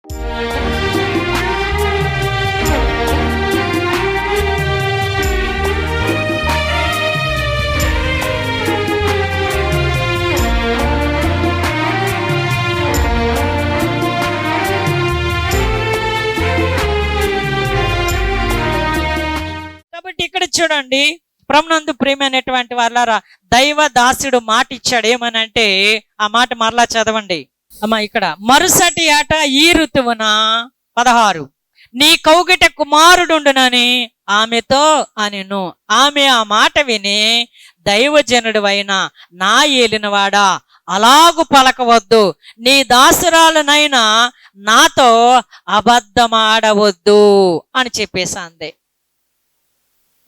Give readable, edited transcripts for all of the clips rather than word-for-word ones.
కాబట్టి ఇక్కడ చూడండి, ప్రభునందు ప్రియమైనటువంటి వాళ్ళారా, దైవ దాసుడు మాట ఇచ్చాడు. ఏమనంటే ఆ మాట మరలా చదవండి అమ్మా. ఇక్కడ మరుసటి ఏట ఈ ఋతువున 16 నీ కౌగిట కుమారుడుండునని ఆమెతో అనెను. ఆమె ఆ మాట విని, దైవజనుడు అయిన నా ఏలినవాడా, అలాగు పలకవద్దు, నీ దాసురాలనైనా నాతో అబద్ధమాడవద్దు అని చెప్పేసి అంది.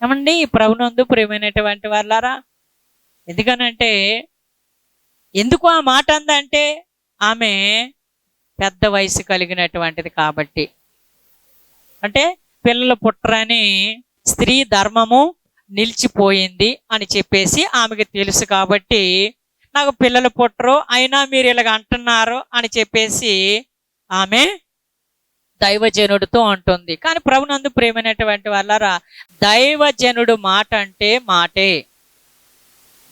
ఏమండి ప్రభునందు ప్రియమైనటువంటి వాళ్ళారా, ఎందుకనంటే ఎందుకు ఆ మాట అందంటే ఆమె పెద్ద వయసు కలిగినటువంటిది కాబట్టి. అంటే పిల్లలు పుట్టరని స్త్రీ ధర్మము నిలిచిపోయింది అని చెప్పేసి ఆమెకు తెలుసు కాబట్టి, నాకు పిల్లలు పుట్టరు అయినా మీరు ఇలాగ అంటున్నారు అని చెప్పేసి ఆమె దైవజనుడితో అంటుంది. కానీ ప్రభునందు ప్రియమైనటువంటి వాళ్ళారా, దైవజనుడు మాట అంటే మాటే,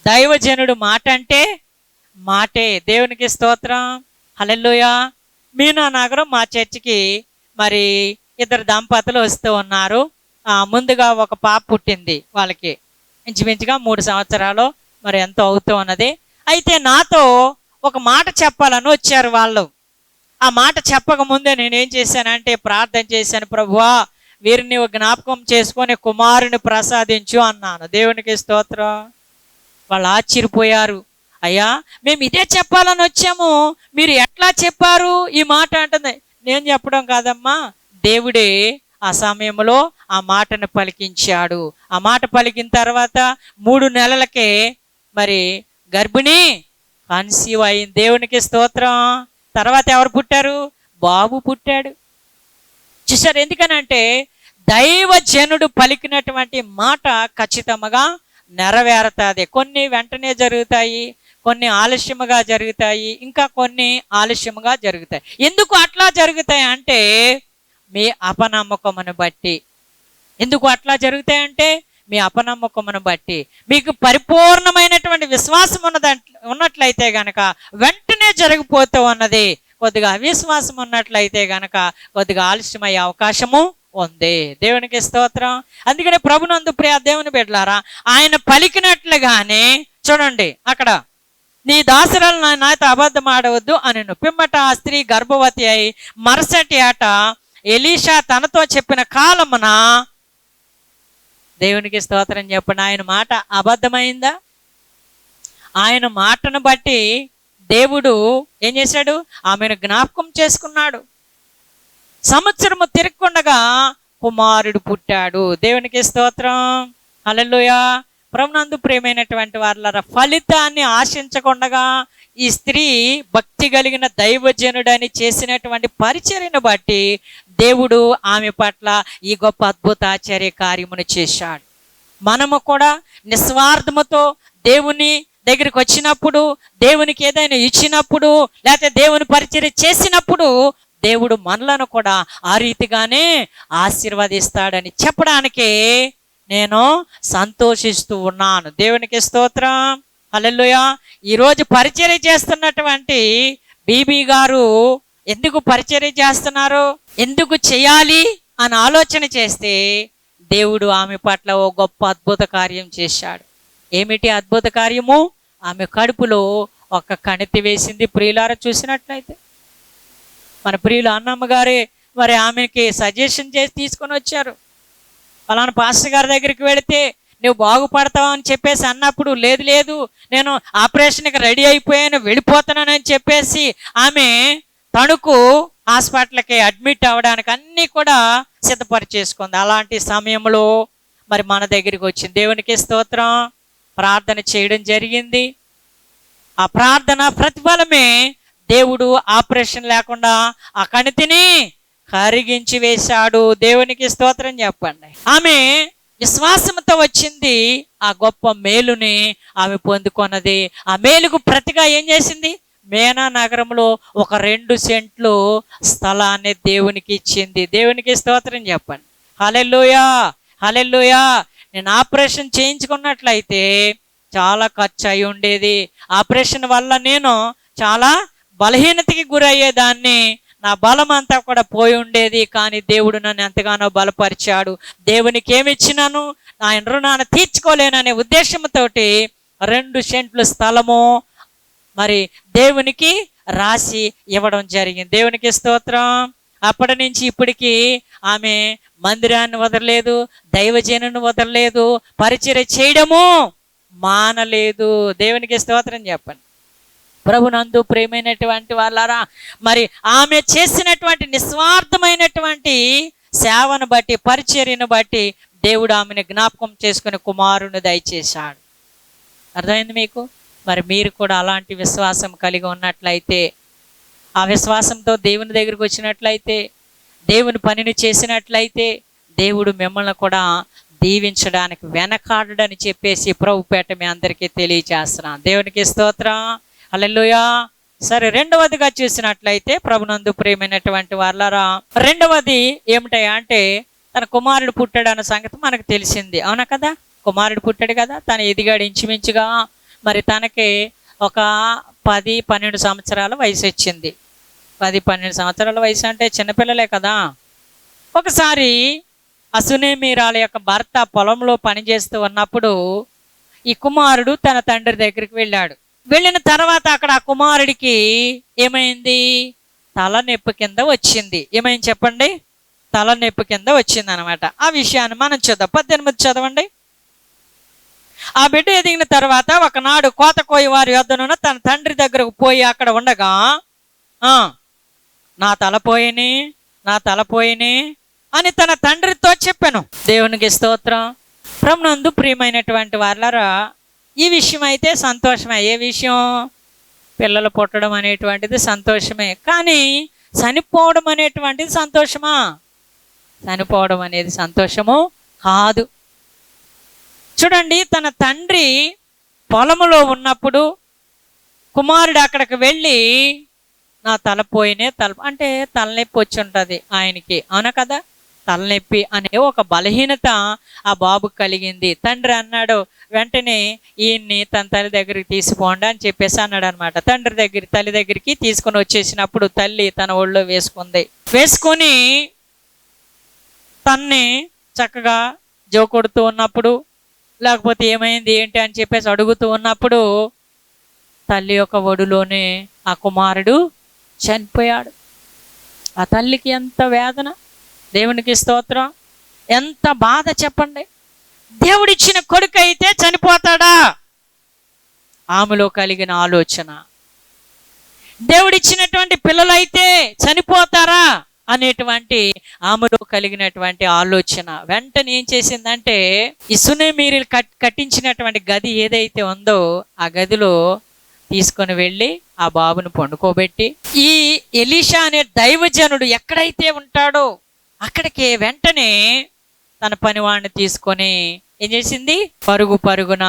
దైవజనుడు మాట అంటే మాటే. దేవునికి స్తోత్రం, హల్లెలూయా. మీనా నగరం మా చర్చికి మరి 2 దంపతులు వస్తూ ఉన్నారు. ముందుగా ఒక పాప పుట్టింది, వాళ్ళకి ఇంచుమించుగా 3 సంవత్సరాలు మరి ఎంతో అవుతూ ఉన్నది. అయితే నాతో ఒక మాట చెప్పాలని వచ్చారు వాళ్ళు. ఆ మాట చెప్పక ముందే నేనేం చేశానంటే ప్రార్థన చేశాను, ప్రభువా వీరిని జ్ఞాపకం చేసుకొని కుమారుని ప్రసాదించు అన్నాను. దేవునికి స్తోత్రం. వాళ్ళు ఆశ్చర్యపోయారు. అయ్యా మేము ఇదే చెప్పాలని వచ్చాము, మీరు ఎట్లా చెప్పారు ఈ మాట అంటుంది. నేను చెప్పడం కాదమ్మా, దేవుడే ఆ సమయంలో ఆ మాటను పలికించాడు. ఆ మాట పలికిన తర్వాత 3 నెలలకే మరి గర్భిణి కన్సీవ్ అయింది. దేవునికి స్తోత్రం. తర్వాత ఎవరు పుట్టారు? బాబు పుట్టాడు. చూసారు, ఎందుకనంటే దైవజనుడు పలికినటువంటి మాట ఖచ్చితంగా నెరవేరుతుంది. కొన్ని వెంటనే జరుగుతాయి, కొన్ని ఆలస్యముగా జరుగుతాయి, ఇంకా కొన్ని ఆలస్యముగా జరుగుతాయి. ఎందుకు అట్లా జరుగుతాయి అంటే మీ అపనమ్మకమును బట్టి. ఎందుకు అట్లా జరుగుతాయంటే మీ అపనమ్మకమును బట్టి. మీకు పరిపూర్ణమైనటువంటి విశ్వాసం ఉన్నట్లయితే గనక వెంటనే జరిగిపోతూ ఉన్నది. కొద్దిగా అవిశ్వాసం ఉన్నట్లయితే గనక కొద్దిగా ఆలస్యమయ్యే అవకాశము ఉంది. దేవునికి స్తోత్రం. అందుకనే ప్రభునందు ప్రియ దేవుని బిడ్డలారా, ఆయన పలికినట్లుగానే చూడండి, అక్కడ నీ దాసురాలు నాతో అబద్ధం ఆడవద్దు అనెను. పిమ్మట ఆ స్త్రీ గర్భవతి అయి మరుసటి ఏట ఎలీషా తనతో చెప్పిన కాలమున, దేవునికి స్తోత్రం చెప్పండి, ఆయన మాట అబద్ధమైందా? ఆయన మాటను బట్టి దేవుడు ఏం చేశాడు? ఆమెను జ్ఞాపకం చేసుకున్నాడు. సంవత్సరము తిరగకుండగా కుమారుడు పుట్టాడు. దేవునికి స్తోత్రం, హల్లెలూయా. ప్రభునందు ప్రియమైనటువంటి వాళ్ళ ఫలితాన్ని ఆశించకుండగా ఈ స్త్రీ భక్తి కలిగిన దైవజనుడని చేసినటువంటి పరిచర్యను బట్టి దేవుడు ఆమె పట్ల ఈ గొప్ప అద్భుతాచర్య కార్యమును చేశాడు. మనము కూడా నిస్వార్థముతో దేవుని దగ్గరికి వచ్చినప్పుడు, దేవునికి ఏదైనా ఇచ్చినప్పుడు, లేకపోతే దేవుని పరిచర్య చేసినప్పుడు దేవుడు మనలను కూడా ఆ రీతిగానే ఆశీర్వదిస్తాడని చెప్పడానికి నేను సంతోషిస్తూ ఉన్నాను. దేవునికి స్తోత్రం, హల్లెలూయా. ఈరోజు పరిచర్య చేస్తున్నటువంటి బీబీ గారు ఎందుకు పరిచర్య చేస్తున్నారు, ఎందుకు చేయాలి అని ఆలోచన చేస్తే దేవుడు ఆమె పట్ల ఓ గొప్ప అద్భుత కార్యం చేశాడు. ఏమిటి అద్భుత కార్యము? ఆమె కడుపులో ఒక కణితి వేసింది. ప్రియులారా చూసినట్లయితే మన ప్రియులు అన్నమ్మ గారే మరి ఆమెకి సజెషన్ చేసి తీసుకొని వచ్చారు. ఫలానా పాస్టర్ గారి దగ్గరికి వెళితే నువ్వు బాగుపడతావు అని చెప్పేసి అన్నప్పుడు, లేదు లేదు నేను ఆపరేషన్కి రెడీ అయిపోయాను, వెళ్ళిపోతున్నానని చెప్పేసి ఆమె తణుకు హాస్పిటల్కి అడ్మిట్ అవ్వడానికి అన్నీ కూడా సిద్ధపరిచేసుకుంది. అలాంటి సమయంలో మరి మన దగ్గరికి వచ్చింది. దేవునికి స్తోత్రం. ప్రార్థన చేయడం జరిగింది. ఆ ప్రార్థన ప్రతిఫలమే దేవుడు ఆపరేషన్ లేకుండా ఆ కణితిని కరిగించి వేశాడు. దేవునికి స్తోత్రం చెప్పండి. ఆమె విశ్వాసంతో వచ్చింది, ఆ గొప్ప మేలుని ఆమె పొందుకున్నది. ఆ మేలుకు ప్రతిగా ఏం చేసింది? మేనా నగరంలో ఒక 2 సెంట్లు స్థలాన్ని దేవునికి ఇచ్చింది. దేవునికి స్తోత్రం చెప్పండి. హల్లెలూయా, హల్లెలూయా. నేను ఆపరేషన్ చేయించుకున్నట్లయితే చాలా ఖర్చు అయి ఉండేది. ఆపరేషన్ వల్ల నేను చాలా బలహీనతకి గురయ్యేదాన్ని. నా బలం అంతా కూడా పోయి ఉండేది. కానీ దేవుడు నన్ను ఎంతగానో బలపరిచాడు. దేవునికి ఏమి ఇచ్చినాను, ఆయన రుణాన్ని తీర్చుకోలేననే ఉద్దేశంతో 2 సెంట్లు స్థలము మరి దేవునికి రాసి ఇవ్వడం జరిగింది. దేవునికి స్తోత్రం. అప్పటి నుంచి ఇప్పటికి ఆమె మందిరాన్ని వదలలేదు, దైవజనుని వదలలేదు, పరిచర్య చేయడము మానలేదు. దేవునికి స్తోత్రం చెప్పండి. ప్రభునందు ప్రియమైనటువంటి వాళ్ళారా, మరి ఆమె చేసినటువంటి నిస్వార్థమైనటువంటి సేవను బట్టి, పరిచర్యను బట్టి దేవుడు ఆమెను జ్ఞాపకం చేసుకుని కుమారుని దయచేశాడు. అర్థమైంది మీకు? మరి మీరు కూడా అలాంటి విశ్వాసం కలిగి ఉన్నట్లయితే, ఆ విశ్వాసంతో దేవుని దగ్గరికి వచ్చినట్లయితే, దేవుని పనిని చేసినట్లయితే దేవుడు మిమ్మల్ని కూడా దీవించడానికి వెనకాడని చెప్పేసి ప్రభుపేట మీ అందరికీ తెలియజేస్తున్నాను. దేవునికి స్తోత్రం. హల్లెలూయా. సరే, రెండవదిగా చూసినట్లయితే ప్రభునందు ప్రియమైనటువంటి వాళ్ళారా, రెండవది ఏమిటయా అంటే తన కుమారుడు పుట్టాడు అన్న సంగతి మనకు తెలిసింది. అవునా కదా? కుమారుడు పుట్టాడు కదా, తను ఎదిగాడు ఇంచుమించుగా. మరి తనకి ఒక 10-12 సంవత్సరాల వయసు వచ్చింది. 10-12 సంవత్సరాల వయసు అంటే చిన్నపిల్లలే కదా. ఒకసారి అసునేమీరాల యొక్క భర్త పొలంలో పనిచేస్తూ ఉన్నప్పుడు ఈ కుమారుడు తన తండ్రి దగ్గరికి వెళ్ళాడు. వెళ్ళిన తర్వాత అక్కడ ఆ కుమారుడికి ఏమైంది? తలనొప్పి కింద వచ్చింది. ఏమైంది చెప్పండి? తలనొప్పి కింద వచ్చింది అనమాట. ఆ విషయాన్ని మనం చూద్దాం. 18 చదవండి. ఆ బిడ్డ ఎదిగిన తర్వాత ఒకనాడు కోత కోయి వారి యొద్దనున్న తన తండ్రి దగ్గరకు పోయి అక్కడ ఉండగా నా తల పోయిని అని తన తండ్రితో చెప్పాను. దేవునికి స్తోత్రం. ప్రభునందు ప్రియమైనటువంటి వాళ్ళారా, ఈ విషయం అయితే సంతోషమే. ఏ విషయం? పిల్లలు పుట్టడం అనేటువంటిది సంతోషమే. కానీ చనిపోవడం అనేటువంటిది సంతోషమా? చనిపోవడం అనేది సంతోషము కాదు. చూడండి, తన తండ్రి పొలములో ఉన్నప్పుడు కుమారుడు అక్కడికి వెళ్ళి నా అంటే తలనొప్పి వచ్చి ఉంటుంది ఆయనకి. అవునా కదా? తలనొప్పి అనే ఒక బలహీనత ఆ బాబుకు కలిగింది. తండ్రి అన్నాడు, వెంటనే ఈయన్ని తన తల్లి దగ్గరికి తీసిపోండి అని చెప్పేసి అన్నాడు అనమాట. తల్లి దగ్గరికి తీసుకొని వచ్చేసినప్పుడు తల్లి తన ఒళ్ళో వేసుకొని తన్ని చక్కగా జోకొడుతూ ఉన్నప్పుడు, లేకపోతే ఏమైంది ఏంటి అని చెప్పేసి అడుగుతూ ఉన్నప్పుడు తల్లి యొక్క ఒడిలోనే ఆ కుమారుడు చనిపోయాడు. ఆ తల్లికి ఎంత వేదన! దేవునికి స్తోత్రం. ఎంత బాధ చెప్పండి. దేవుడిచ్చిన కొడుకు అయితే చనిపోతాడా? ఆమెలో కలిగిన ఆలోచన. దేవుడిచ్చినటువంటి పిల్లలైతే చనిపోతారా అనేటువంటి ఆమెలో కలిగినటువంటి ఆలోచన వెంటనే ఏం చేసిందంటే, ఈ సునేమీరులు కట్టించినటువంటి గది ఏదైతే ఉందో ఆ గదిలో తీసుకొని వెళ్ళి ఆ బాబును పండుకోబెట్టి, ఈ ఎలీషా అనే దైవజనుడు ఎక్కడైతే ఉంటాడో అక్కడికి వెంటనే తన పనివాడిని తీసుకొని ఏం చేసింది? పరుగున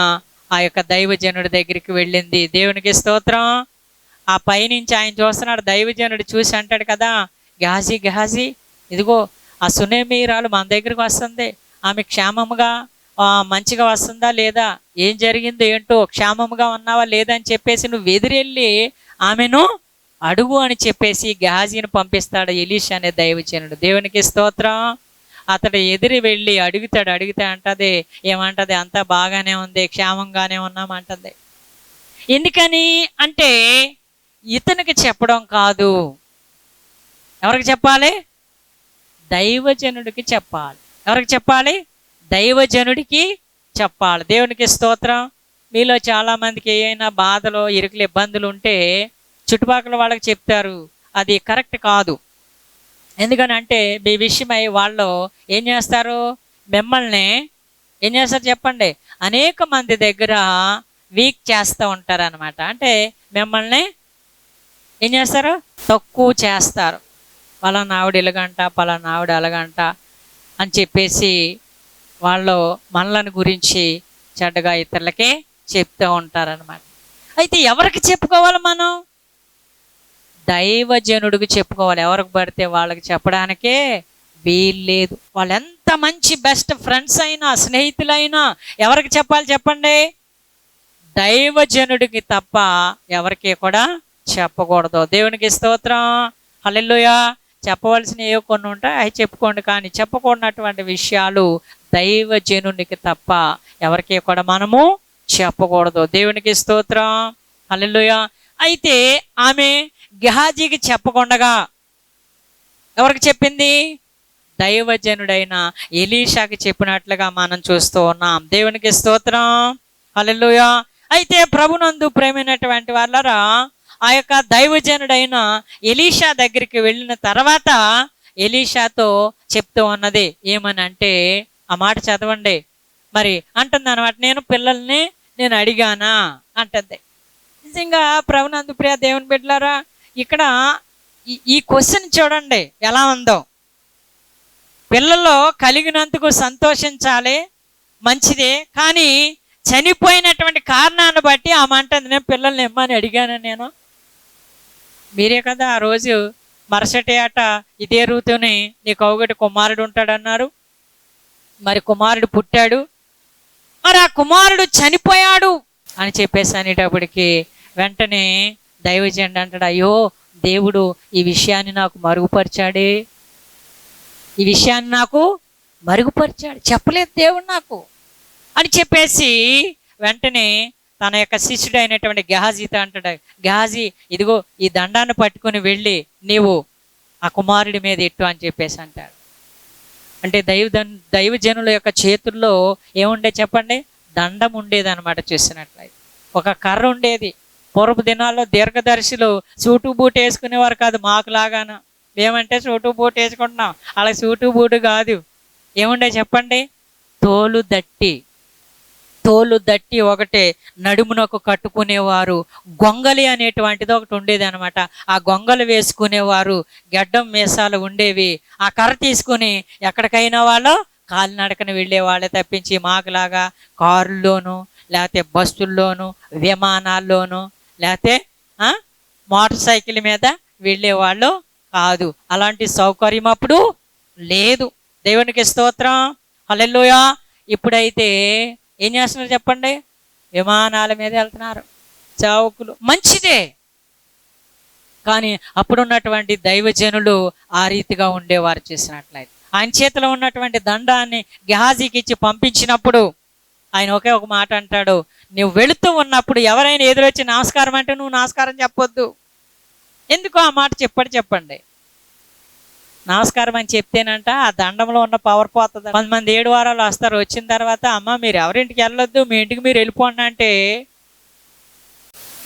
ఆ యొక్క దైవజనుడి దగ్గరికి వెళ్ళింది. దేవునికి స్తోత్రం. ఆ పైనుంచి ఆయన చూస్తున్నాడు. దైవజనుడు చూసి అంటాడు కదా, గెహాజీ, ఇదిగో ఆ సునేమీరాలు మన దగ్గరికి వస్తుంది. ఆమె క్షేమముగా మంచిగా వస్తుందా లేదా, ఏం జరిగిందో ఏంటో, క్షేమముగా ఉన్నావా లేదా అని చెప్పేసి నువ్వు ఎదురెళ్ళి ఆమెను అడుగు అని చెప్పేసి గెహాజీని పంపిస్తాడు ఎలీషా అనే దైవజనుడు. దేవునికి స్తోత్రం. అతడు ఎదురు వెళ్ళి అడిగితే అంటది, ఏమంటది? అంతా బాగానే ఉంది, క్షేమంగానే ఉన్నామంటది. ఎందుకని అంటే ఇతనికి చెప్పడం కాదు. ఎవరికి చెప్పాలి? దైవజనుడికి చెప్పాలి. ఎవరికి చెప్పాలి? దైవజనుడికి చెప్పాలి. దేవునికి స్తోత్రం. మీలో చాలామందికి ఏమైనా బాధలు, ఇరుకులు, ఇబ్బందులు ఉంటే చుట్టుపక్కల వాళ్ళకి చెప్తారు. అది కరెక్ట్ కాదు. ఎందుకని అంటే మీ విషయమై వాళ్ళు ఏం చేస్తారు? మిమ్మల్ని ఏం చేస్తారు చెప్పండి? అనేక మంది దగ్గర వీక్ చేస్తూ ఉంటారు అనమాట. అంటే మిమ్మల్ని ఏం చేస్తారు? తక్కువ చేస్తారు. పలానా ఆవిడ ఇలాగంట, పలానా ఆవిడ అలాగంట అని చెప్పేసి వాళ్ళు మనలను గురించి చెడ్డగా ఇతరులకే చెప్తూ ఉంటారనమాట. అయితే ఎవరికి చెప్పుకోవాలి మనం? దైవజనుడికి చెప్పుకోవాలి. ఎవరికి పడితే వాళ్ళకి చెప్పడానికే వీల్లేదు. వాళ్ళు ఎంత మంచి బెస్ట్ ఫ్రెండ్స్ అయినా స్నేహితులైనా ఎవరికి చెప్పాలి చెప్పండి? దైవజనుడికి తప్ప ఎవరికి కూడా చెప్పకూడదు. దేవునికి స్తోత్రం, హల్లెలూయా. చెప్పవలసినవి ఏవో కొన్ని ఉంటాయి, అవి చెప్పుకోండి. కానీ చెప్పకూడనటువంటి విషయాలు దైవజనునికి తప్ప ఎవరికి కూడా మనము చెప్పకూడదు. దేవునికి స్తోత్రం, హల్లెలూయా. అయితే ఆమె గెహాజీకి చెప్పకుండా ఎవరికి చెప్పింది? దైవజనుడైన ఎలీషాకి చెప్పినట్లుగా మనం చూస్తూ ఉన్నాం. దేవునికి స్తోత్రం, హల్లెలూయా. అయితే ప్రభునందు ప్రేమైనటువంటి వాళ్ళరా, ఆ యొక్క దైవజనుడైన ఎలీషా దగ్గరికి వెళ్ళిన తర్వాత ఎలీషాతో చెప్తూ ఉన్నది ఏమని అంటే, ఆ మాట చదవండి. మరి అంటుంది అనమాట, నేను పిల్లల్ని నేను అడిగానా అంటుంది. నిజంగా ప్రభునందు ప్రియ దేవుని బిడ్డలారా, ఇక్కడ ఈ క్వశ్చన్ చూడండి ఎలా ఉందో. పిల్లల్లో కలిగినందుకు సంతోషించాలి, మంచిదే. కానీ చనిపోయినటువంటి కారణాన్ని బట్టి ఆమె అంటుంది, నేను పిల్లల్ని ఇమ్మని అడిగాను. నేను మీరే కదా ఆ రోజు మరుసటి ఆట ఇదే రూతుని నీకు ఒకటి కుమారుడు ఉంటాడన్నారు. మరి కుమారుడు పుట్టాడు, మరి ఆ కుమారుడు చనిపోయాడు అని చెప్పేసి అనేటప్పటికి వెంటనే దైవజనుడు అంటాడు, అయ్యో దేవుడు ఈ విషయాన్ని నాకు మరుగుపరిచాడే, ఈ విషయాన్ని నాకు మరుగుపరిచాడు, చెప్పలేదు దేవుడు నాకు అని చెప్పేసి వెంటనే తన యొక్క శిష్యుడు అయినటువంటి గెహాజీతో అంటాడు, గెహాజీ ఇదిగో ఈ దండాన్ని పట్టుకుని వెళ్ళి నీవు ఆ కుమారుడి మీద ఎట్టు అని చెప్పేసి అంటాడు. అంటే దైవజనుల యొక్క చేతుల్లో ఏముండే చెప్పండి? దండం ఉండేది అనమాట. చూసినట్లయితే ఒక కర్ర ఉండేది. పూర్వపు దినాల్లో దీర్ఘదర్శులు సూటు బూటు వేసుకునేవారు కాదు, మాకు లాగాను. ఏమంటే సూటు బూటు వేసుకుంటున్నాం, అలా సూటు బూటు కాదు. ఏముండే చెప్పండి? తోలు దట్టి ఒకటే నడుమునకు కట్టుకునేవారు. గొంగలి అనేటువంటిది ఒకటి ఉండేది అనమాట. ఆ గొంగలు వేసుకునేవారు. గడ్డం మీసాలు ఉండేవి. ఆ కర్ర తీసుకుని ఎక్కడికైనా వాళ్ళు కాలినడకన వెళ్ళేవాళ్ళే తప్పించి మాకులాగా కారుల్లోనూ లేకపోతే బస్సుల్లోనూ విమానాల్లోనూ లేకపోతే మోటార్ సైకిల్ మీద వెళ్ళేవాళ్ళు కాదు. అలాంటి సౌకర్యం అప్పుడు లేదు. దేవునికి స్తోత్రం, హల్లెలూయా. ఇప్పుడైతే ఏం చేస్తున్నారు చెప్పండి? విమానాల మీద వెళ్తున్నారు, చౌకులు. మంచిదే, కానీ అప్పుడున్నటువంటి దైవజనులు ఆ రీతిగా ఉండేవారు. చేసినట్లయితే ఆయన చేతిలో ఉన్నటువంటి దండాన్ని గెహాజీకి ఇచ్చి పంపించినప్పుడు ఆయన ఒకే ఒక మాట అంటాడు, నువ్వు వెళుతూ ఉన్నప్పుడు ఎవరైనా ఎదురొచ్చి నమస్కారం అంటే నువ్వు నమస్కారం చెప్పొద్దు. ఎందుకు ఆ మాట చెప్పండి? నమస్కారం అని చెప్తేనంట ఆ దండంలో ఉన్న పవర్ పోతుంది. కొంతమంది 7 వారాలు వస్తారు, వచ్చిన తర్వాత అమ్మ మీరు ఎవరింటికి వెళ్ళొద్దు, మీ ఇంటికి మీరు వెళ్ళిపోండి అంటే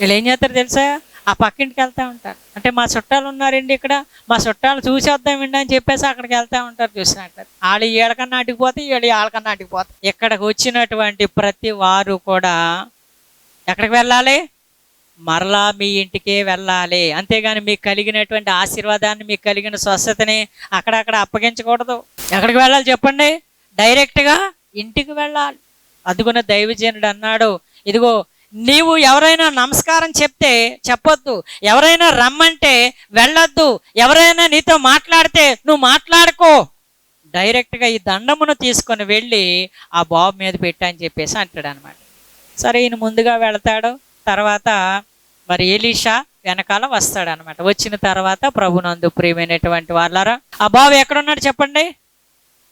వీళ్ళు ఏం చేస్తారు తెలుసా? ఆ పక్కింటికి వెళ్తూ ఉంటారు. అంటే మా చుట్టాలు ఉన్నారండి ఇక్కడ, మా చుట్టాలు చూసేద్దామండి అని చెప్పేసి అక్కడికి వెళ్తూ ఉంటారు. చూసినట్టు వాళ్ళు ఏళ్ళకన్నా అటుకుపోతే వీళ్ళు వాళ్ళకన్నా అటుకుపోతాయి. ఇక్కడికి వచ్చినటువంటి ప్రతి వారు కూడా ఎక్కడికి వెళ్ళాలి? మరలా మీ ఇంటికే వెళ్ళాలి. అంతేగాని మీకు కలిగినటువంటి ఆశీర్వాదాన్ని, మీకు కలిగిన స్వస్థతని అక్కడక్కడ అప్పగించకూడదు. ఎక్కడికి వెళ్ళాలి చెప్పండి? డైరెక్ట్గా ఇంటికి వెళ్ళాలి. అందుకున్న దైవజనుడు అన్నాడు, ఇదిగో నీవు ఎవరైనా నమస్కారం చెప్తే చెప్పొద్దు, ఎవరైనా రమ్మంటే వెళ్ళొద్దు, ఎవరైనా నీతో మాట్లాడితే నువ్వు మాట్లాడుకో, డైరెక్ట్గా ఈ దండమును తీసుకొని వెళ్ళి ఆ బాబు మీద పెట్టని చెప్పేసి అంటాడు అనమాట. సరే ఈయన ముందుగా వెళతాడు, తర్వాత మరి ఎలీషా వెనకాల వస్తాడు అనమాట. వచ్చిన తర్వాత ప్రభునందు ప్రియమైనటువంటి వాళ్ళారా, ఆ బాబు ఎక్కడున్నాడు చెప్పండి?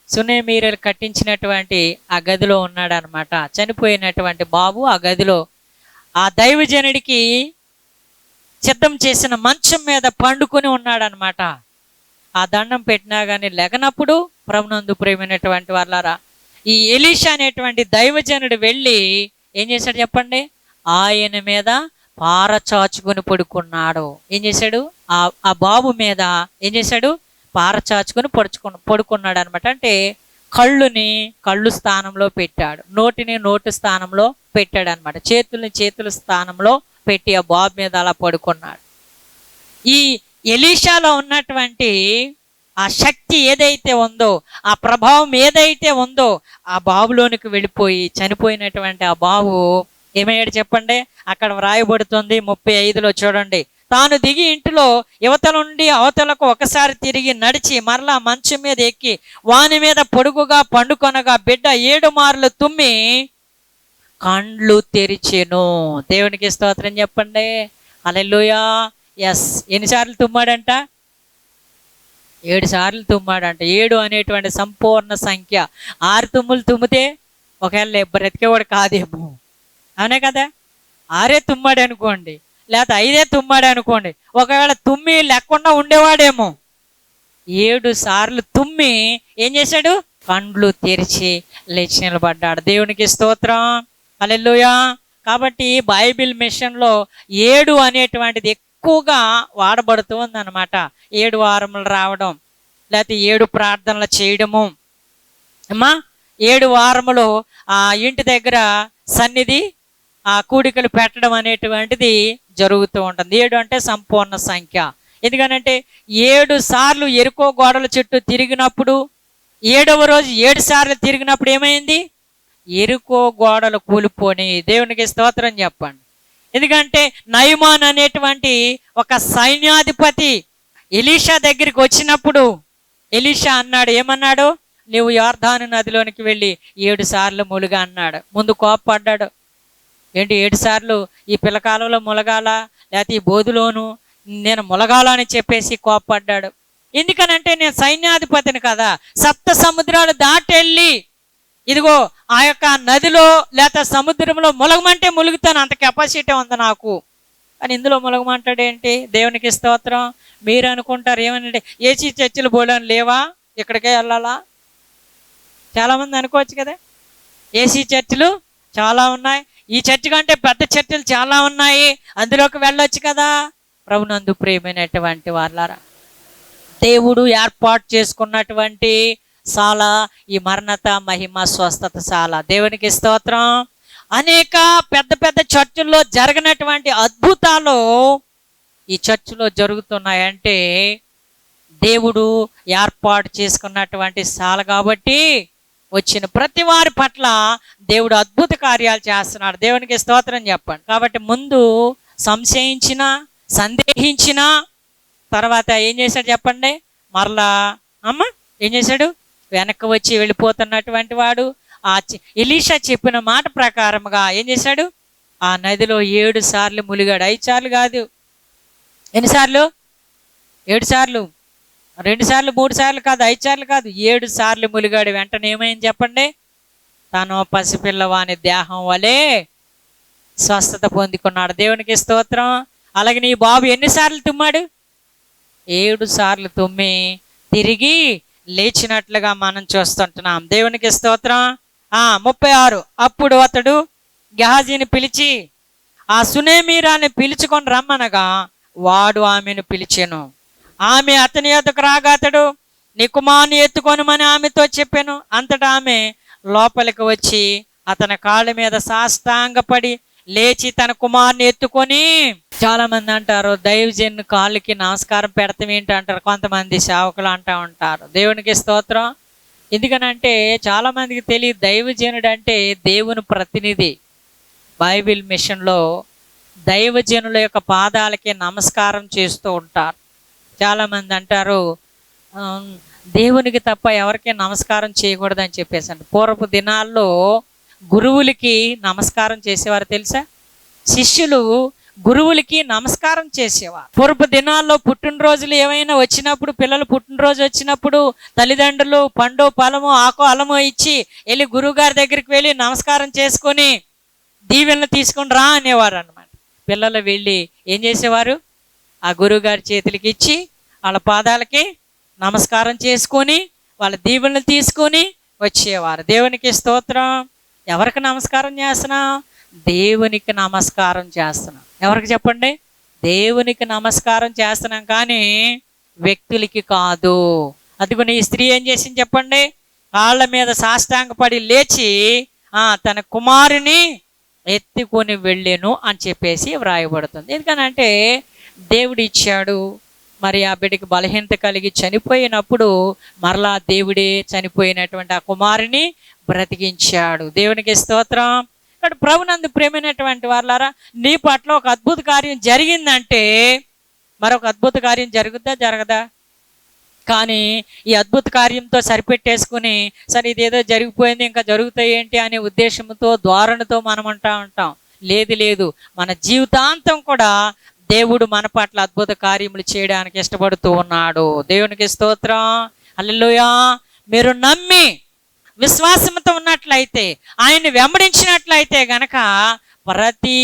సునేమీరలు కట్టించినటువంటి ఆ గదిలో ఉన్నాడు అనమాట. చనిపోయినటువంటి బాబు ఆ గదిలో ఆ దైవజనుడికి సిద్ధం చేసిన మంచం మీద పండుకొని ఉన్నాడు అనమాట. ఆ దండం పెట్టినా కానీ లెగనప్పుడు ప్రభునందు ప్రియమైనటువంటి వాళ్ళారా, ఈ ఎలీషా అనేటువంటి దైవజనుడు వెళ్ళి ఏం చేశాడు చెప్పండి? ఆయన మీద పారచాచుకొని పడుకున్నాడు. ఏం చేశాడు? ఆ బాబు మీద ఏం చేశాడు? పారచాచుకొని పడుకున్నాడు అనమాట. అంటే కళ్ళు స్థానంలో పెట్టాడు, నోటిని నోటి స్థానంలో పెట్టాడు అనమాట. చేతుల్ని చేతుల స్థానంలో పెట్టి ఆ బాబు మీద అలా పడుకున్నాడు. ఈ ఎలీషాలో ఉన్నటువంటి ఆ శక్తి ఏదైతే ఉందో, ఆ ప్రభావం ఏదైతే ఉందో ఆ బాబులోనికి వెళ్ళిపోయి చనిపోయినటువంటి ఆ బాబు ఏమయ్యాడు చెప్పండి? అక్కడ వ్రాయబడుతుంది 35లో చూడండి, తాను దిగి ఇంటిలో యువతల నుండి అవతలకు ఒకసారి తిరిగి నడిచి మరలా మంచం మీద ఎక్కి వాని మీద పొడుగుగా పండుకొనగా బిడ్డ 7 మార్లు తుమ్మి కండ్లు తెరిచెను. దేవునికి స్తోత్రం చెప్పండి. హల్లెలూయా. ఎస్. ఎన్నిసార్లు తుమ్మాడంట? 7 సార్లు తుమ్మాడంట. 7 అనేటువంటి సంపూర్ణ సంఖ్య. 6 తుమ్ములు తుమ్మితే ఒకవేళ బ్రతికేవాడు కాదేమో, అవునే కదా. 6 తుమ్మాడు అనుకోండి, లేకపోతే 5 తుమ్మాడు అనుకోండి, ఒకవేళ తుమ్మి లేకుండా ఉండేవాడేమో. 7 సార్లు తుమ్మి ఏం చేశాడు? కండ్లు తెరిచి లేచి నిలబడ్డాడు. దేవునికి స్తోత్రం. హల్లెలూయా. కాబట్టి బైబిల్ మిషన్లో 7 అనేటువంటిది ఎక్కువగా వాడబడుతూ ఉందన్నమాట. 7 వారములు రావడం, లేకపోతే 7 ప్రార్థనలు చేయడము. అమ్మా 7 వారములు ఆ ఇంటి దగ్గర సన్నిధి కూడికలు పెట్టడం అనేటువంటిది జరుగుతూ ఉంటుంది. 7 అంటే సంపూర్ణ సంఖ్య. ఎందుకనంటే 7 సార్లు ఎరుకో గోడల చుట్టూ తిరిగినప్పుడు, 7వ రోజు 7 సార్లు తిరిగినప్పుడు ఏమైంది? ఎరుకో గోడలు కూలిపోని. దేవునికి స్తోత్రం చెప్పండి. ఎందుకంటే నయమాన్ అనేటువంటి ఒక సైన్యాధిపతి ఎలీషా దగ్గరికి వచ్చినప్పుడు ఎలీషా అన్నాడు, ఏమన్నాడు? నీవు యొర్దాను నదిలోనికి వెళ్ళి 7 సార్లు ములుగా అన్నాడు. ముందు కోపపడ్డాడు. ఏంటి 7 సార్లు ఈ పిల్లకాలంలో ములగాల, లేకపోతే ఈ బోధులోను నేను ములగాల అని చెప్పేసి కోపపడ్డాడు. ఎందుకనంటే నేను సైన్యాధిపతిని కదా, 7 సముద్రాలు దాటెళ్ళి ఇదిగో ఆ యొక్క నదిలో లేకపోతే సముద్రంలో ములగమంటే ములుగుతాను, అంత కెపాసిటీ ఉంది నాకు. కానీ ఇందులో ములగమంటాడేంటి? దేవునికి స్తోత్రం. మీరు అనుకుంటారు ఏమనంటే ఏసీ చర్చిలు బోలని లేవా, ఇక్కడికే వెళ్ళాలా? చాలామంది అనుకోవచ్చు కదా, ఏసీ చర్చిలు చాలా ఉన్నాయి, ఈ చర్చి కంటే పెద్ద చర్చిలు చాలా ఉన్నాయి, అందులోకి వెళ్ళొచ్చు కదా. ప్రభునందు ప్రియమైనటువంటి వాళ్ళారా, దేవుడు ఏర్పాటు చేసుకున్నటువంటి శాల ఈ మరణత మహిమ స్వస్థత శాల. దేవునికి స్తోత్రం. అనేక పెద్ద పెద్ద చర్చిల్లో జరగనటువంటి అద్భుతాలు ఈ చర్చిలో జరుగుతున్నాయంటే దేవుడు ఏర్పాటు చేసుకున్నటువంటి శాల కాబట్టి వచ్చిన ప్రతి వారి పట్ల దేవుడు అద్భుత కార్యాలు చేస్తున్నాడు. దేవునికి స్తోత్రం చెప్పండి. కాబట్టి ముందు సంశయించిన, సందేహించిన తర్వాత ఏం చేశాడు చెప్పండి? మరలా ఏం చేశాడు? వెనక్కి వచ్చి వెళ్ళిపోతున్నటువంటి వాడు ఎలీషా చెప్పిన మాట ప్రకారముగా ఏం చేశాడు? ఆ నదిలో 7 సార్లు ములిగాడు. 5 సార్లు కాదు. ఎన్నిసార్లు? 7 సార్లు. 2 సార్లు 3 సార్లు కాదు, 5 సార్లు కాదు, 7 సార్లు ములిగాడు. వెంటనే ఏమైంది చెప్పండి? తను పసిపిల్లవాని దేహం వలె స్వస్థత పొందుకున్నాడు. దేవునికి స్తోత్రం. అలాగే నీ బాబు ఎన్నిసార్లు తుమ్మాడు? 7 సార్లు తుమ్మి తిరిగి లేచినట్లుగా మనం చూస్తుంటున్నాం. దేవునికి స్తోత్రం. 36. అప్పుడు అతడు గెహాజీని పిలిచి ఆ సునేమీరాని పిలుచుకొని రమ్మనగా వాడు ఆమెను పిలిచెను. ఆమె అతని యొద్దకు రాగా అతడు నీ కుమారుని ఎత్తుకొనమని ఆమెతో చెప్పాను. అంతటా ఆమె లోపలికి వచ్చి అతని కాళ్ళ మీద సాష్టాంగపడి లేచి తన కుమారుని ఎత్తుకొని. చాలా మంది అంటారు దైవజన్ కాళ్ళకి నమస్కారం పెడతాం ఏంటి అంటారు, కొంతమంది సేవకులు అంటూ ఉంటారు. దేవునికి స్తోత్రం. ఎందుకనంటే చాలా మందికి తెలియదు దైవజనుడు అంటే దేవుని ప్రతినిధి. బైబిల్ మిషన్లో దైవజనుల యొక్క పాదాలకి నమస్కారం చేస్తూ ఉంటారు. చాలామంది అంటారు దేవునికి తప్ప ఎవరికి నమస్కారం చేయకూడదని చెప్పేసి అంటే పూర్వపు దినాల్లో గురువులకి నమస్కారం చేసేవారు తెలుసా? శిష్యులు గురువులకి నమస్కారం చేసేవారు. పూర్వపు దినాల్లో పుట్టినరోజులు ఏమైనా వచ్చినప్పుడు, పిల్లలు పుట్టినరోజు వచ్చినప్పుడు తల్లిదండ్రులు పండు ఫలము ఆకు అలము ఇచ్చి వెళ్ళి గురువుగారి దగ్గరికి వెళ్ళి నమస్కారం చేసుకొని దీవెనలు తీసుకొని రా అనేవారు అనమాట. పిల్లలు వెళ్ళి ఏం చేసేవారు? ఆ గురువుగారి చేతులకి ఇచ్చి వాళ్ళ పాదాలకి నమస్కారం చేసుకొని వాళ్ళ దీవెనలు తీసుకొని వచ్చేవారు. దేవునికి స్తోత్రం. ఎవరికి నమస్కారం చేస్తున్నాం? దేవునికి నమస్కారం చేస్తున్నాం. ఎవరికి చెప్పండి? దేవునికి నమస్కారం చేస్తున్నాం, కానీ వ్యక్తులకి కాదు. అందుకని ఈ స్త్రీ ఏం చేసింది చెప్పండి? కాళ్ళ మీద సాష్టాంగపడి లేచి తన కుమారుని ఎత్తుకొని వెళ్ళాను అని చెప్పేసి వ్రాయబడుతుంది. ఎందుకనంటే దేవుడు ఇచ్చాడు, మరి ఆ బిడ్డకి బలహీనత కలిగి చనిపోయినప్పుడు మరలా దేవుడే చనిపోయినటువంటి ఆ కుమారుని బ్రతికించాడు. దేవునికి స్తోత్రం. ఇక్కడ ప్రభునందు ప్రేమైనటువంటి వాళ్ళారా, నీ పట్ల ఒక అద్భుత కార్యం జరిగిందంటే మరొక అద్భుత కార్యం జరుగుద్దా జరగదా? కానీ ఈ అద్భుత కార్యంతో సరిపెట్టేసుకుని సరే ఇదేదో జరిగిపోయింది ఇంకా జరుగుతాయి ఏంటి అనే ఉద్దేశంతో ధోరణితో మనం అంటా ఉంటాం. లేదు లేదు, మన జీవితాంతం కూడా దేవుడు మన పట్ల అద్భుత కార్యములు చేయడానికి ఇష్టపడుతూ ఉన్నాడు. దేవునికి స్తోత్రం, హల్లెలూయా. మీరు నమ్మి విశ్వాసంతో ఉన్నట్లయితే, ఆయన్ని వెంబడించినట్లయితే గనక ప్రతి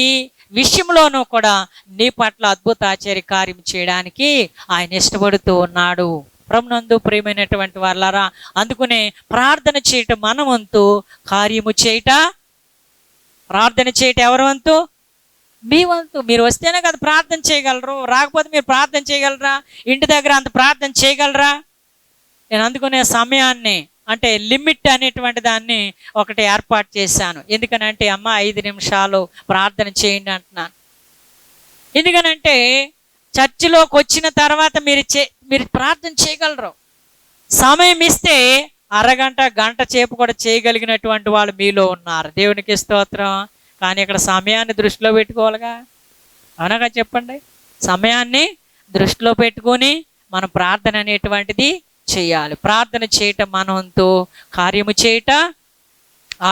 విషయంలోనూ కూడా నీ పట్ల అద్భుత ఆశ్చర్య కార్యం చేయడానికి ఆయన ఇష్టపడుతూ ఉన్నాడు. ప్రభునందు ప్రియమైనటువంటి వాళ్ళారా, అందుకునే ప్రార్థన చేయటం మన వంతు, కార్యము చేయట ప్రార్థన చేయటం ఎవరి వంతు? మీ వంతు. మీరు వస్తేనే కదా ప్రార్థన చేయగలరు, రాకపోతే మీరు ప్రార్థన చేయగలరా? ఇంటి దగ్గర అంత ప్రార్థన చేయగలరా? నేను అందుకునే సమయాన్ని అంటే లిమిట్ అనేటువంటి దాన్ని ఒకటి ఏర్పాటు చేశాను. ఎందుకనంటే అమ్మ 5 నిమిషాలు ప్రార్థన చేయండి అంటున్నాను. ఎందుకనంటే చర్చిలోకి వచ్చిన తర్వాత మీరు ప్రార్థన చేయగలరు. సమయం ఇస్తే అరగంట గంట సేపు కూడా చేయగలిగినటువంటి వాళ్ళు మీలో ఉన్నారు. దేవునికి స్తోత్రం. కానీ ఇక్కడ సమయాన్ని దృష్టిలో పెట్టుకోవాలిగా, అవునగా చెప్పండి. సమయాన్ని దృష్టిలో పెట్టుకొని మనం ప్రార్థన అనేటువంటిది చేయాలి. ప్రార్థన చేయటం మన వంతు, కార్యము చేయట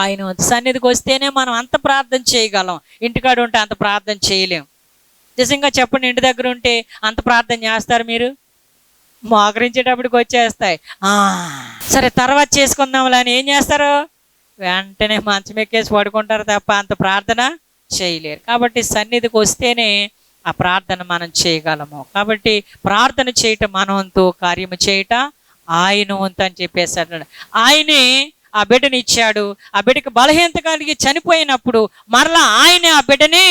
ఆయన వంతు. సన్నిధికి వస్తేనే మనం అంత ప్రార్థన చేయగలం, ఇంటికాడ ఉంటే అంత ప్రార్థన చేయలేం. నిజంగా చెప్పండి, ఇంటి దగ్గర ఉంటే అంత ప్రార్థన చేస్తారు మీరు? మోకరించేటప్పటికి వచ్చేస్తాయి. సరే తర్వాత చేసుకుందాంలే అని ఏం చేస్తారు? వెంటనే మంచం ఎక్కేసి పడుకుంటారు తప్ప అంత ప్రార్థన చేయలేరు. కాబట్టి సన్నిధికి వస్తేనే ఆ ప్రార్థన మనం చేయగలము. కాబట్టి ప్రార్థన చేయటం మన వంతు, కార్యము చేయట ఆయన వంతు అని చెప్పేసాడు. ఆయనే ఆ బిడ్డని ఇచ్చాడు. ఆ బిడ్డకి బలహీనత కలిగి చనిపోయినప్పుడు మరలా ఆయనే ఆ బిడ్డని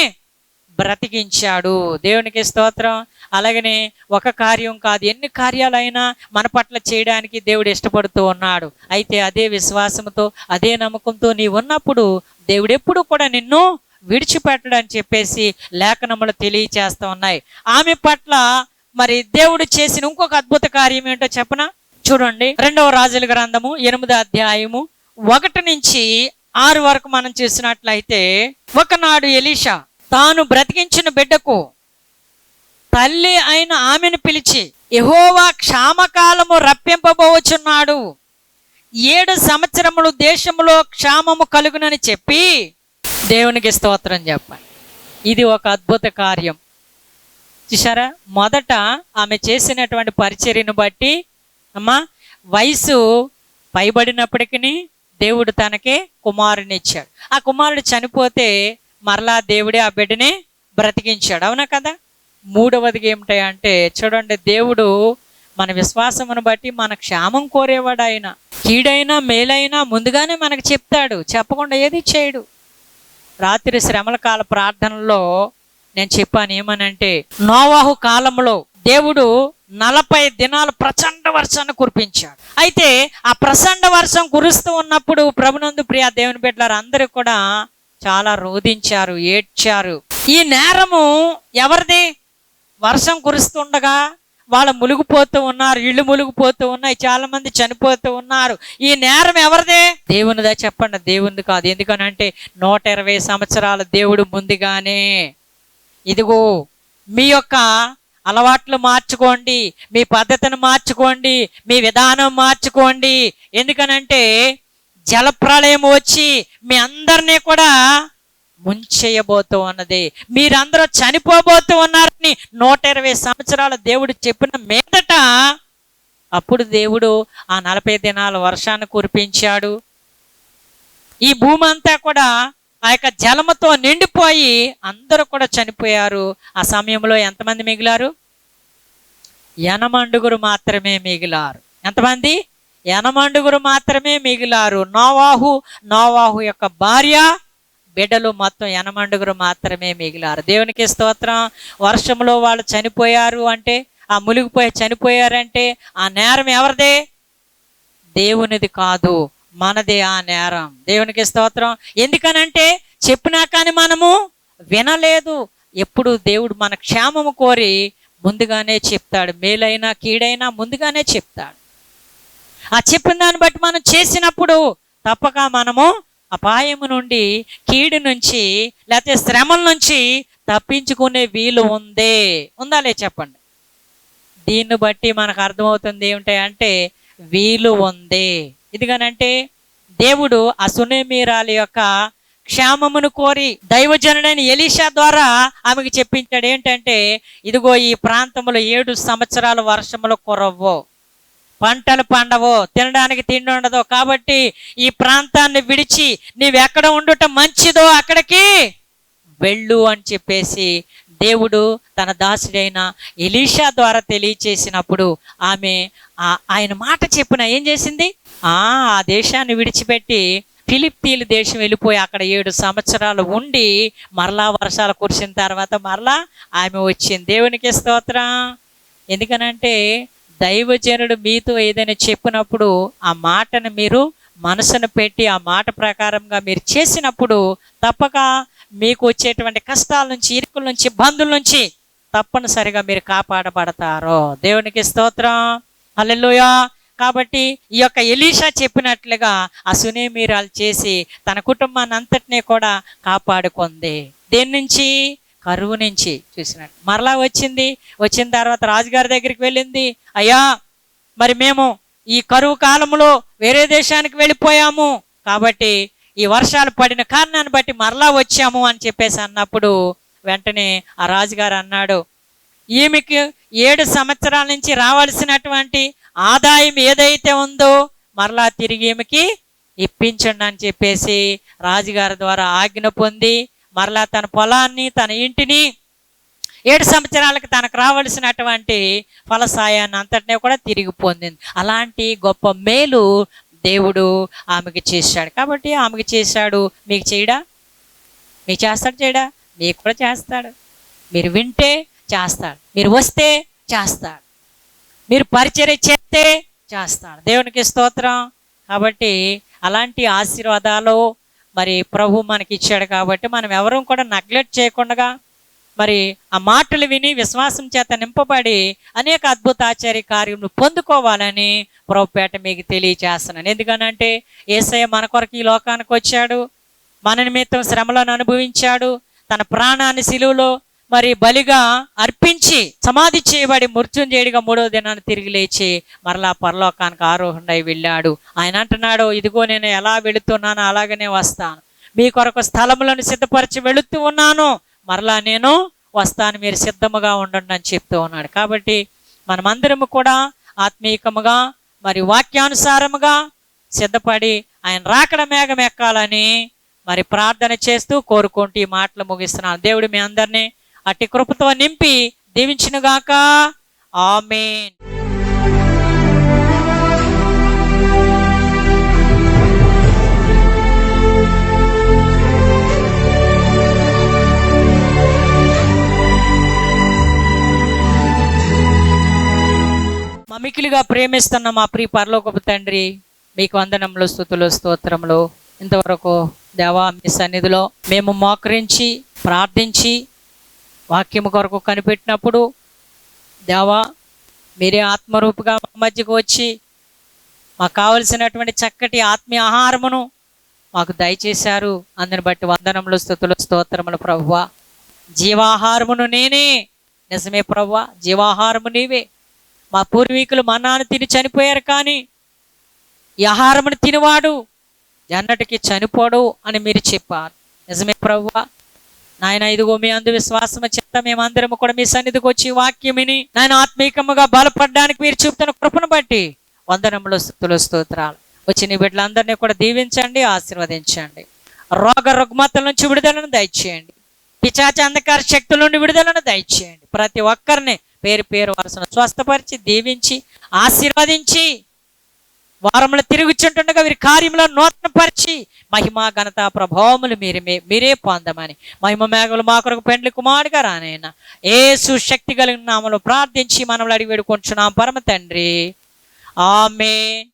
బ్రతికించాడు. దేవునికి స్తోత్రం. అలాగనే ఒక కార్యం కాదు, ఎన్ని కార్యాలైనా మన పట్ల చేయడానికి దేవుడు ఇష్టపడుతూ ఉన్నాడు. అయితే అదే విశ్వాసంతో, అదే నమ్మకంతో నీవు ఉన్నప్పుడు దేవుడు ఎప్పుడు కూడా నిన్ను విడిచిపెట్టడని చెప్పేసి లేఖనములు తెలియచేస్తూ ఉన్నాయి. ఆమె పట్ల మరి దేవుడు చేసిన ఇంకొక అద్భుత కార్యం ఏంటో చెప్పనా? చూడండి, 2వ రాజుల గ్రంథము 8వ అధ్యాయము 1 నుంచి 6 వరకు మనం చూసినట్లయితే, ఒకనాడు ఎలీషా తాను బ్రతికించిన బిడ్డకు తల్లి అయిన ఆమెను పిలిచి, యెహోవా క్షామకాలము రప్పింపబోచున్నాడు, 7 సంవత్సరములు దేశములో క్షామము కలుగునని చెప్పి దేవునికి స్తోత్రం చెప్పాలి. ఇది ఒక అద్భుత కార్యం. చూసారా, మొదట ఆమె చేసినటువంటి పరిచర్యను బట్టి అమ్మా వయసు పైబడినప్పటికీ దేవుడు తనకే కుమారుని ఇచ్చాడు. ఆ కుమారుడు చనిపోతే మరలా దేవుడే ఆ బిడ్డని బ్రతికించాడు. అవునా కదా? 3వది ఏమిటంటే చూడండి, దేవుడు మన విశ్వాసమును బట్టి మన క్షేమం కోరేవాడు. ఆయన కీడైనా మేలైనా ముందుగానే మనకు చెప్తాడు, చెప్పకుండా ఏది చేయడు. రాత్రి శ్రమల కాల ప్రార్థనలో నేను చెప్పాను ఏమనంటే, నోవాహు కాలంలో దేవుడు 40 దినాలు ప్రచండ వర్షాన్ని కురిపించాడు. అయితే ఆ ప్రచండ వర్షం కురుస్తూ ఉన్నప్పుడు ప్రభునందు ప్రియ దేవుని బిడ్డలారా అందరూ కూడా చాలా రోధించారు, ఏడ్చారు. ఈ నేరము ఎవరిది? వర్షం కురుస్తుండగా వాళ్ళు మునిగిపోతూ ఉన్నారు, ఇళ్ళు మునిగిపోతూ ఉన్నాయి, చాలా మంది చనిపోతూ ఉన్నారు. ఈ నేరం ఎవరిదే? దేవునిదా చెప్పండి? దేవునిది కాదు. ఎందుకనంటే 120 సంవత్సరాలు దేవుడు ముందుగానే ఇదిగో మీ యొక్క అలవాట్లు మార్చుకోండి, మీ పద్ధతిని మార్చుకోండి, మీ విధానం మార్చుకోండి. ఎందుకనంటే జలప్రళయం వచ్చి మీ అందరినీ కూడా ముంచేయబోతూ ఉన్నది, మీరందరూ చనిపోబోతూ ఉన్నారని 120 సంవత్సరాలు దేవుడు చెప్పిన మీదట అప్పుడు దేవుడు ఆ 40 దినాల వర్షాన్ని కురిపించాడు. ఈ భూమి అంతా కూడా ఆ యొక్క జలముతో నిండిపోయి అందరూ కూడా చనిపోయారు. ఆ సమయంలో ఎంతమంది మిగిలారు? 80 మాత్రమే మిగిలారు. ఎంతమంది? 80 మాత్రమే మిగిలారు. నోవాహు యొక్క భార్య, బిడ్డలు మొత్తం 80 మాత్రమే మిగిలారు. దేవునికి స్తోత్రం. వర్షంలో వాళ్ళు చనిపోయారు అంటే, ఆ మునిగిపోయి చనిపోయారంటే ఆ నేరం ఎవరిదే? దేవునిది కాదు, మనదే ఆ నేరం. దేవునికి స్తోత్రం. ఎందుకనంటే చెప్పినా కానీ మనము వినలేదు. ఎప్పుడు దేవుడు మన క్షేమము కోరి ముందుగానే చెప్తాడు, మేలైనా కీడైనా ముందుగానే చెప్తాడు. ఆ చెప్పిన దాన్ని బట్టి మనం చేసినప్పుడు తప్పక మనము అపాయము నుండి, కీడు నుంచి, లేకపోతే శ్రమల నుంచి తప్పించుకునే వీలు ఉందా? లే చెప్పండి. దీన్ని బట్టి మనకు అర్థమవుతుంది ఏమిటి అంటే వీలు ఉంది. ఇదిగానంటే దేవుడు ఆ సునేమీరాలి యొక్క క్షేమమును కోరి దైవజనుడైన ఎలీషా ద్వారా ఆమెకు చెప్పించాడు ఏంటంటే, ఇదిగో ఈ ప్రాంతంలో 7 సంవత్సరాలు వర్షములు కురవ్వు, పంటలు పండవు, తినడానికి తిండి ఉండదు, కాబట్టి ఈ ప్రాంతాన్ని విడిచి నీవెక్కడ ఉండటం మంచిదో అక్కడికి వెళ్ళు అని చెప్పేసి దేవుడు తన దాసుడైన ఎలీషా ద్వారా తెలియచేసినప్పుడు ఆమె ఆయన మాట చెప్పిన ఏం చేసింది, ఆ దేశాన్ని విడిచిపెట్టి ఫిలిప్పీలు దేశం వెళ్ళిపోయి అక్కడ 7 సంవత్సరాలు ఉండి మరలా వర్షాలు కురిసిన తర్వాత మరలా ఆమె వచ్చింది. దేవునికి స్తోత్రం. ఎందుకనంటే దైవజనుడు మీతో ఏదైనా చెప్పినప్పుడు ఆ మాటను మీరు మనసును పెట్టి ఆ మాట ప్రకారంగా మీరు చేసినప్పుడు తప్పక మీకు వచ్చేటువంటి కష్టాల నుంచి, ఇరుకుల నుంచి, ఇబ్బందుల నుంచి తప్పనిసరిగా మీరు కాపాడబడతారు. దేవునికి స్తోత్రం. హల్లెలూయా. కాబట్టి ఈ యొక్క ఎలీషా చెప్పినట్లుగా ఆ సునేమీరాలు చేసి తన కుటుంబాన్ని అంతటినీ కూడా కాపాడుకుంది. దేని నుంచి? కరువు నుంచి. చూసినట్టు మరలా వచ్చిన తర్వాత రాజుగారి దగ్గరికి వెళ్ళింది. అయ్యా, మరి మేము ఈ కరువు కాలంలో వేరే దేశానికి వెళ్ళిపోయాము, కాబట్టి ఈ వర్షాలు పడిన కారణాన్ని బట్టి మరలా వచ్చాము అని చెప్పేసి అన్నప్పుడు వెంటనే ఆ రాజుగారు అన్నాడు, ఈమెకి 7 సంవత్సరాల నుంచి రావాల్సినటువంటి ఆదాయం ఏదైతే ఉందో మరలా తిరిగి ఈమెకి ఇప్పించండి అని చెప్పేసి రాజుగారి ద్వారా ఆజ్ఞ పొంది మరలా తన పొలాన్ని, తన ఇంటిని 7 సంవత్సరాలకు తనకు రావాల్సినటువంటి ఫలసాయాన్ని అంతటినీ కూడా తిరిగి పొందింది. అలాంటి గొప్ప మేలు దేవుడు ఆమెకి చేశాడు. కాబట్టి ఆమెకి చేశాడు, మీకు చేయడా? మీకు చేస్తాడు, చేయడా? మీకు కూడా చేస్తాడు. మీరు వింటే చేస్తాడు, మీరు వస్తే చేస్తాడు, మీరు పరిచర్య చేస్తే చేస్తాడు. దేవునికి స్తోత్రం. కాబట్టి అలాంటి ఆశీర్వాదాలు మరి ప్రభు మనకి ఇచ్చాడు. కాబట్టి మనం ఎవరూ కూడా నెగ్లెక్ట్ చేయకుండా మరి ఆ మాటలు విని విశ్వాసం చేత నింపబడి అనేక అద్భుత ఆశ్చర్య కార్యములు పొందుకోవాలని ప్రభుపేట మీకు తెలియజేస్తున్నాను. ఎందుకనంటే యేసయ్య మన కొరకు ఈ లోకానికి వచ్చాడు, మన నిమిత్తం శ్రమలను అనుభవించాడు, తన ప్రాణాన్ని సిలువలో మరి బలిగా అర్పించి సమాధి చేయబడి మృత్యుంజయుడిగా 3వ దినాన్ని తిరిగి లేచి మరలా పరలోకానికి ఆరోహణై వెళ్ళాడు. ఆయన అంటున్నాడు, ఇదిగో నేను ఎలా వెళుతున్నానో అలాగనే వస్తాను, మీ కొరకు స్థలములను సిద్ధపరిచి వెళుతూ ఉన్నాను, మరలా నేను వస్తాను, మీరు సిద్ధముగా ఉండండి అని చెప్తూ ఉన్నాడు. కాబట్టి మనమందరము కూడా ఆత్మీయముగా మరి వాక్యానుసారముగా సిద్ధపడి ఆయన రాకడ మేఘం ఎక్కాలని మరి ప్రార్థన చేస్తూ కోరుకుంటూ ఈ మాటలు ముగిస్తున్నాను. దేవుడు మీ అందరినీ అట్టి కృపతో నింపి దీవించునుగాక. ఆమేన్. మిక్కిలిగా ప్రేమిస్తున్న మా ప్రియ పరలోకపు తండ్రి, మీకు వందనములు, స్తుతులు, స్తోత్రములు. ఇంతవరకు దేవా మీ సన్నిధిలో మేము మోకరించి ప్రార్థించి వాక్యము కొరకు కనిపెట్టినప్పుడు దేవా మీరే ఆత్మరూపుగా మా మధ్యకు వచ్చి మాకు కావలసినటువంటి చక్కటి ఆత్మీయ ఆహారమును మాకు దయచేశారు. అందుని బట్టి వందనములు, స్తుతులు, స్తోత్రములు. ప్రభువా, జీవాహారమును నేనే. నిజమే ప్రభువా, జీవాహారము నీవే. మా పూర్వీకులు మన్నాను తిని చనిపోయారు, కానీ ఈ ఆహారమును తినివాడు ఎన్నటికి చనిపోడు అని మీరు చెప్పారు. నిజమే ప్రభువా. నాయన, ఇదిగో మీ అందు విశ్వాసము చేత మేమందరము కూడా మీ సన్నిధికి వచ్చి వాక్యమిని నాయన ఆత్మీకముగా బలపడడానికి మీరు చూపుతున్న కృపను బట్టి వందనములు, స్తుతులు, స్తోత్రాలు. వచ్చిన బిడ్డలందరినీ కూడా దీవించండి, ఆశీర్వదించండి. రోగ రుగ్మతల నుంచి విడుదలను దయచేయండి. పిశాచ అంధకార శక్తుల నుండి విడుదలను దయచేయండి. ప్రతి ఒక్కరిని పేరు పేరు వరుసను స్వస్థపరిచి దీవించి ఆశీర్వదించి వారములు తిరుగుచుంటుండగా వీరి కార్యములో నూతనపరిచి మహిమ ఘనత ప్రభావములు మీరే పొందమని మహిమ మేఘములు మా కొరకు పెండ్లి కుమారుడిగా రానైనా యేసు శక్తి కలిగిన నామములో ప్రార్థించి మనములు అడిగి వేడుకొంచున్నాం పరమ తండ్రి. ఆమేన్.